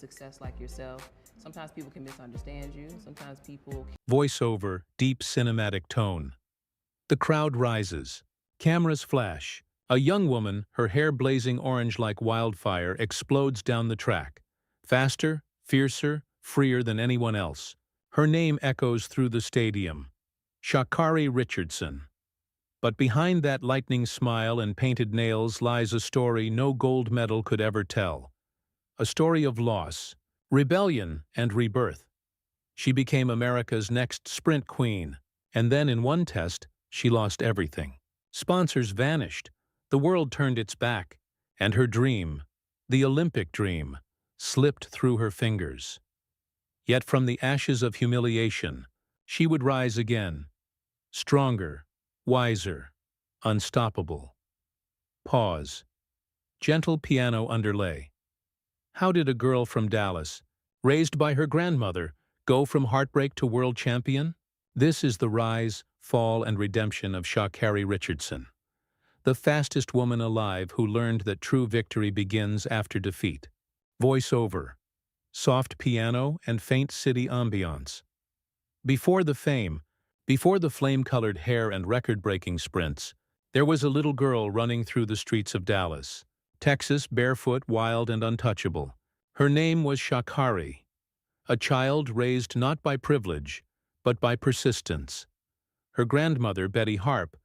success like yourself. Sometimes people can misunderstand you. Sometimes people. Voiceover, deep cinematic tone. The crowd rises. Cameras flash. A young woman, her hair blazing orange like wildfire, explodes down the track. Faster, fiercer, freer than anyone else. Her name echoes through the stadium. Sha'Carri Richardson. But behind that lightning smile and painted nails lies a story no gold medal could ever tell. A story of loss, rebellion, and rebirth. She became America's next sprint queen, and then in one test, she lost everything. Sponsors vanished, the world turned its back, and her dream, the Olympic dream, slipped through her fingers. Yet from the ashes of humiliation, she would rise again, stronger, wiser, unstoppable. Pause. Gentle piano underlay. How did a girl from Dallas, raised by her grandmother, go from heartbreak to world champion? This is the rise, fall, and redemption of Sha'Carri Richardson, the fastest woman alive who learned that true victory begins after defeat. Voiceover, soft piano, and faint city ambiance. Before the fame, before the flame-colored hair and record-breaking sprints, there was a little girl running through the streets of Dallas, Texas, barefoot, wild, and untouchable. Her name was Sha'Carri, a child raised not by privilege, but by persistence. Her grandmother, Betty Harp,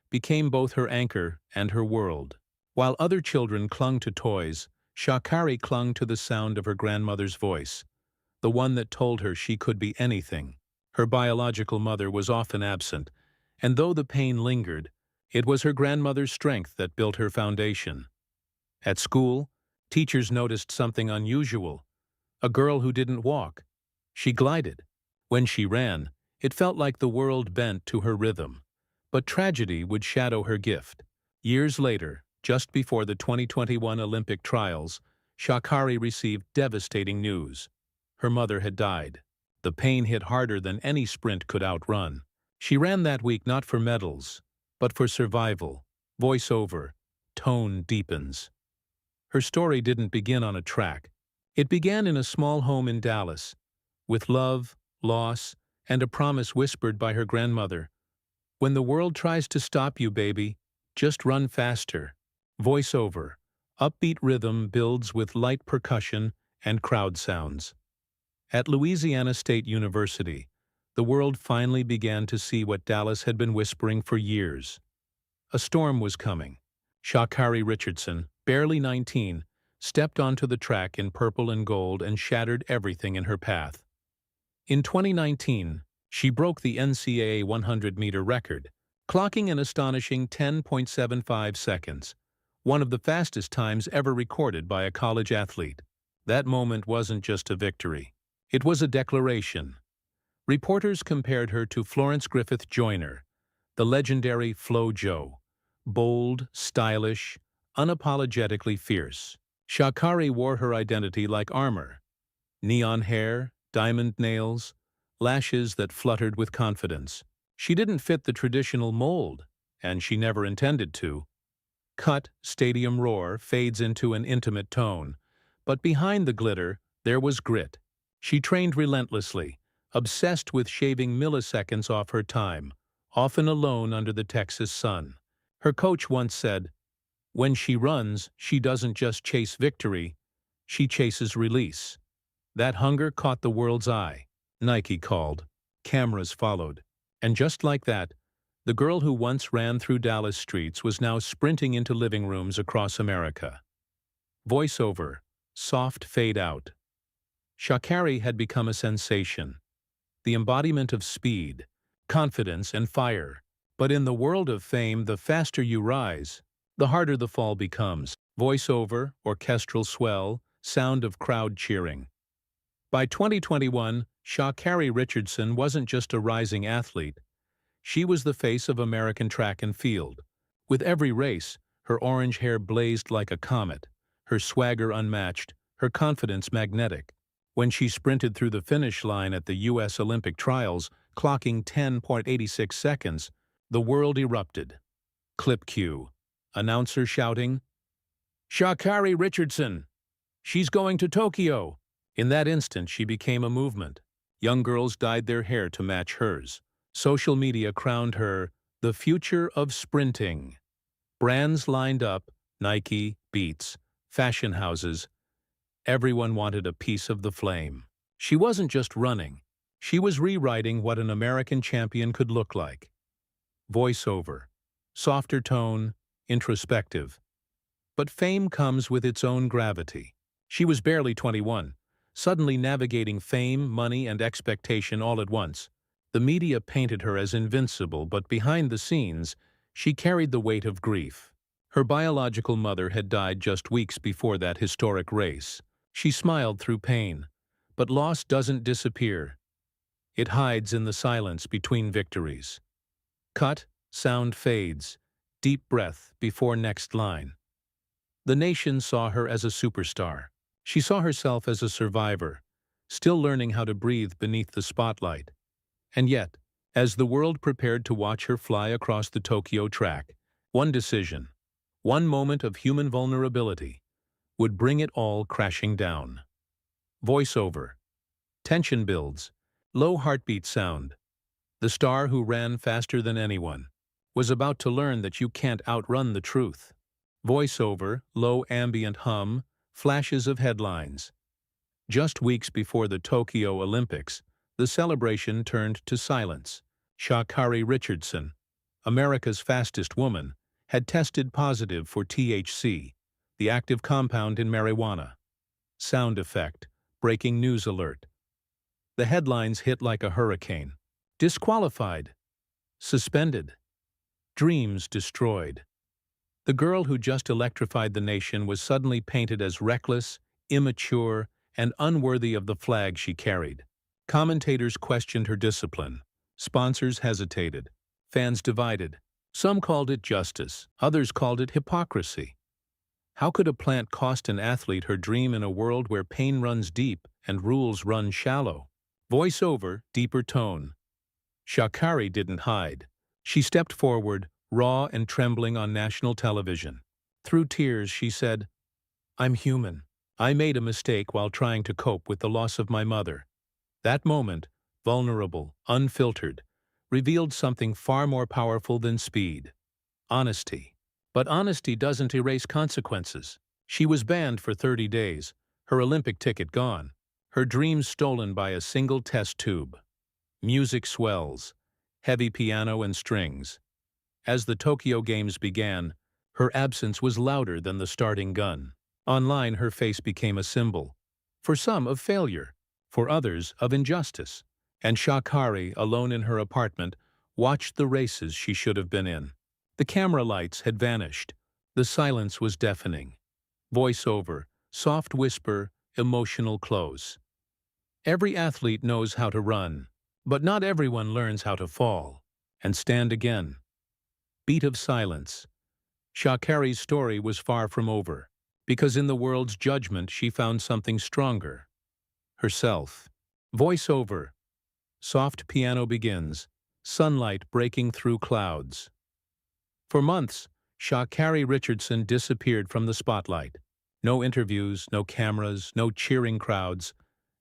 became both her anchor and her world. While other children clung to toys, Sha'Carri clung to the sound of her grandmother's voice, the one that told her she could be anything. Her biological mother was often absent, and though the pain lingered, it was her grandmother's strength that built her foundation. At school, teachers noticed something unusual: a girl who didn't walk. She glided. When she ran, it felt like the world bent to her rhythm. But tragedy would shadow her gift. Years later, just before the 2021 Olympic trials, Sha'Carri received devastating news. Her mother had died. The pain hit harder than any sprint could outrun. She ran that week not for medals, but for survival. Voiceover, tone deepens. Her story didn't begin on a track. It began in a small home in Dallas, with love, loss, and a promise whispered by her grandmother. When the world tries to stop you, baby, just run faster. Voiceover, upbeat rhythm builds with light percussion and crowd sounds. At Louisiana State University, the world finally began to see what Dallas had been whispering for years. A storm was coming. Sha'Carri Richardson, barely 19, stepped onto the track in purple and gold and shattered everything in her path. In 2019, she broke the NCAA 100-meter record, clocking an astonishing 10.75 seconds, one of the fastest times ever recorded by a college athlete. That moment wasn't just a victory. It was a declaration. Reporters compared her to Florence Griffith Joyner, the legendary Flo Jo, bold, stylish, unapologetically fierce. Sha'Carri wore her identity like armor: neon hair, diamond nails, lashes that fluttered with confidence. She didn't fit the traditional mold, and she never intended to. Cut, stadium roar fades into an intimate tone, but behind the glitter, there was grit. She trained relentlessly, obsessed with shaving milliseconds off her time, often alone under the Texas sun. Her coach once said, "When she runs, she doesn't just chase victory, she chases release." That hunger caught the world's eye. Nike called. Cameras followed. And just like that, the girl who once ran through Dallas streets was now sprinting into living rooms across America. Voiceover, soft fade out. Sha'Carri had become a sensation, the embodiment of speed, confidence, and fire. But in the world of fame, the faster you rise, the harder the fall becomes. Voiceover, orchestral swell, sound of crowd cheering. By 2021, Sha'Carri Richardson wasn't just a rising athlete. She was the face of American track and field. With every race, her orange hair blazed like a comet, her swagger unmatched, her confidence magnetic. When she sprinted through the finish line at the U.S. Olympic trials, clocking 10.86 seconds, the world erupted. Clip cue. Announcer shouting, "Sha'Carri Richardson! She's going to Tokyo! In that instant, she became a movement. Young girls dyed their hair to match hers. Social media crowned her the future of sprinting. Brands lined up, Nike, Beats, fashion houses. Everyone wanted a piece of the flame. She wasn't just running. She was rewriting what an American champion could look like. Voiceover. Softer tone, introspective. But fame comes with its own gravity. She was barely 21, suddenly navigating fame, money, and expectation all at once. The media painted her as invincible, but behind the scenes, she carried the weight of grief. Her biological mother had died just weeks before that historic race. She smiled through pain. But loss doesn't disappear. It hides in the silence between victories. Cut, sound fades. Deep breath before next line. The nation saw her as a superstar. She saw herself as a survivor, still learning how to breathe beneath the spotlight. And yet, as the world prepared to watch her fly across the Tokyo track, one decision, one moment of human vulnerability, would bring it all crashing down. Voiceover. Tension builds. Low heartbeat sound. The star who ran faster than anyone was about to learn that you can't outrun the truth. Voiceover, low ambient hum, flashes of headlines. Just weeks before the Tokyo Olympics, the celebration turned to silence. Sha'Carri Richardson, America's fastest woman, had tested positive for THC, the active compound in marijuana. Sound effect, breaking news alert. The headlines hit like a hurricane. Disqualified. Suspended. Dreams destroyed. The girl who just electrified the nation was suddenly painted as reckless, immature, and unworthy of the flag she carried. Commentators questioned her discipline. Sponsors hesitated. Fans divided. Some called it justice, others called it hypocrisy. How could a plant cost an athlete her dream in a world where pain runs deep and rules run shallow? Voiceover, deeper tone. Sha'Carri didn't hide. She stepped forward, raw and trembling on national television. Through tears, she said, "I'm human. I made a mistake while trying to cope with the loss of my mother." That moment, vulnerable, unfiltered, revealed something far more powerful than speed. Honesty. But honesty doesn't erase consequences. She was banned for 30 days, her Olympic ticket gone, her dreams stolen by a single test tube. Music swells, heavy piano and strings. As the Tokyo Games began, her absence was louder than the starting gun. Online, her face became a symbol. For some, of failure. For others, of injustice. And Sha'Carri, alone in her apartment, watched the races she should have been in. The camera lights had vanished. The silence was deafening. Voiceover, soft whisper, emotional close. Every athlete knows how to run, but not everyone learns how to fall and stand again. Beat of silence. Sha'Carri's story was far from over, because in the world's judgment she found something stronger. Herself. Voiceover. Soft piano begins, sunlight breaking through clouds. For months, Sha'Carri Richardson disappeared from the spotlight. No interviews, no cameras, no cheering crowds,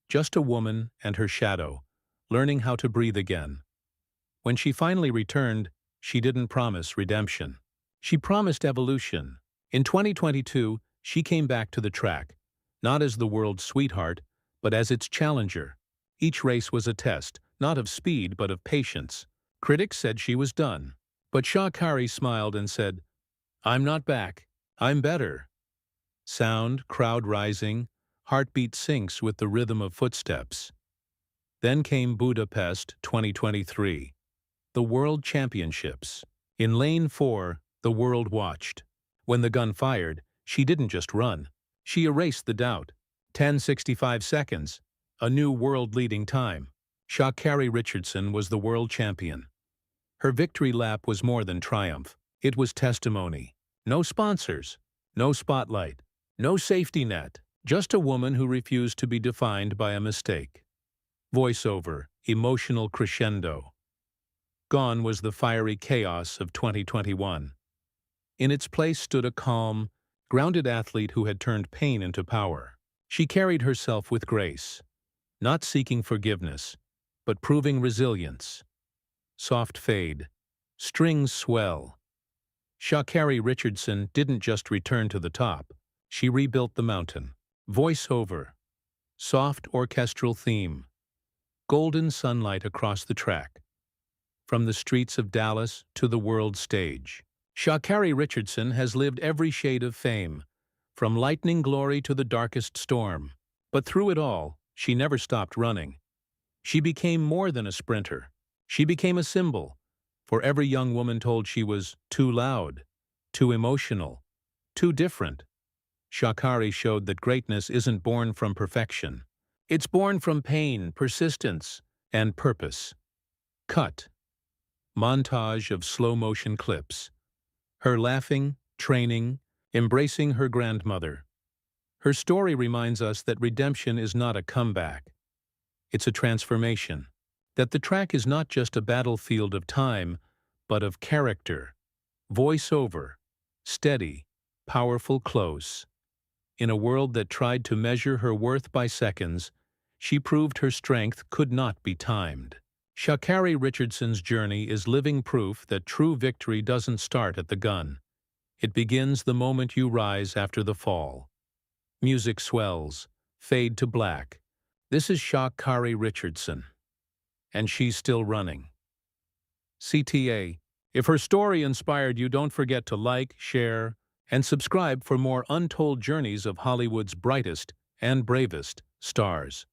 just a woman and her shadow, learning how to breathe again. When she finally returned, she didn't promise redemption. She promised evolution. In 2022, she came back to the track, not as the world's sweetheart, but as its challenger. Each race was a test, not of speed but of patience. Critics said she was done. But Sha'Carri smiled and said, "I'm not back. I'm better." Sound, crowd rising, heartbeat syncs with the rhythm of footsteps. Then came Budapest 2023, the World Championships. In Lane 4, the world watched. When the gun fired, she didn't just run. She erased the doubt. 10:65 seconds, a new world-leading time. Sha'Carri Richardson was the world champion. Her victory lap was more than triumph. It was testimony. No sponsors, no spotlight, no safety net, just a woman who refused to be defined by a mistake. Voiceover, emotional crescendo. Gone was the fiery chaos of 2021. In its place stood a calm, grounded athlete who had turned pain into power. She carried herself with grace, not seeking forgiveness, but proving resilience. Soft fade. Strings swell. Sha'Carri Richardson didn't just return to the top. She rebuilt the mountain. Voiceover. Soft orchestral theme. Golden sunlight across the track. From the streets of Dallas to the world stage. Sha'Carri Richardson has lived every shade of fame, from lightning glory to the darkest storm. But through it all, she never stopped running. She became more than a sprinter. She became a symbol for every young woman told she was too loud, too emotional, too different. Sha'Carri showed that greatness isn't born from perfection. It's born from pain, persistence, and purpose. Cut. Montage of slow-motion clips. Her laughing, training, embracing her grandmother. Her story reminds us that redemption is not a comeback. It's a transformation. That the track is not just a battlefield of time, but of character. Voiceover. Steady, powerful, close. In a world that tried to measure her worth by seconds, she proved her strength could not be timed. Sha'Carri Richardson's journey is living proof that true victory doesn't start at the gun. It begins the moment you rise after the fall. Music swells, fade to black. This is Sha'Carri Richardson. And she's still running. CTA. If her story inspired you, don't forget to like, share, and subscribe for more untold journeys of Hollywood's brightest and bravest stars.